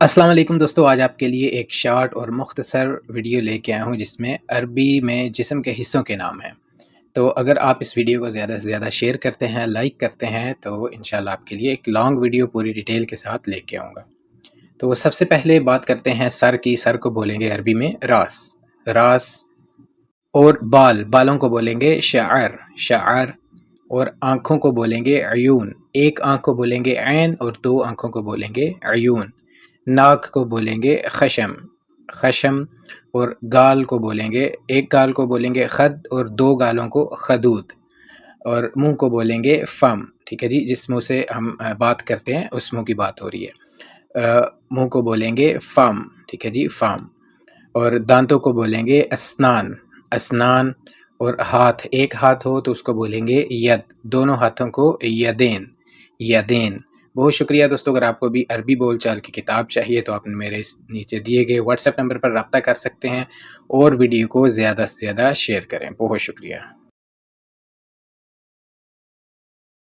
अस्सलाम वालेकुम दोस्तों, आज आपके लिए एक शॉर्ट और मुख्तसर वीडियो लेके आया हूँ जिसमें अरबी में जिस्म के हिस्सों के नाम हैं। तो अगर आप इस वीडियो को ज़्यादा से ज़्यादा शेयर करते हैं, लाइक करते हैं तो इंशाल्लाह आपके लिए एक लॉन्ग वीडियो पूरी डिटेल के साथ लेके आऊँगा। तो सबसे पहले बात करते हैं सर की। सर को बोलेंगे अरबी में रास, रास। और बालों को बोलेंगे शअर, शअर। और आँखों को बोलेंगे अयून, एक आँख को बोलेंगे ऐन और दो आँखों को बोलेंगे अयून। नाक को बोलेंगे खशम, खशम। और गाल को बोलेंगे, एक गाल को बोलेंगे खद और दो गालों को खदूद। और मुंह को बोलेंगे फम। ठीक है जी, जिस मुंह से हम बात करते हैं उस मुंह की बात हो रही है। मुंह को बोलेंगे फम। ठीक है जी, फम। और दांतों को बोलेंगे अस्नान, अस्नान। और हाथ, एक हाथ हो तो उसको बोलेंगे यद, दोनों हाथों को यदेन, यदेन। बहुत शुक्रिया दोस्तों। अगर आपको भी अरबी बोलचाल की किताब चाहिए तो आप मेरे इस नीचे दिए गए व्हाट्सएप नंबर पर रब्ता कर सकते हैं और वीडियो को ज़्यादा से ज़्यादा शेयर करें। बहुत शुक्रिया।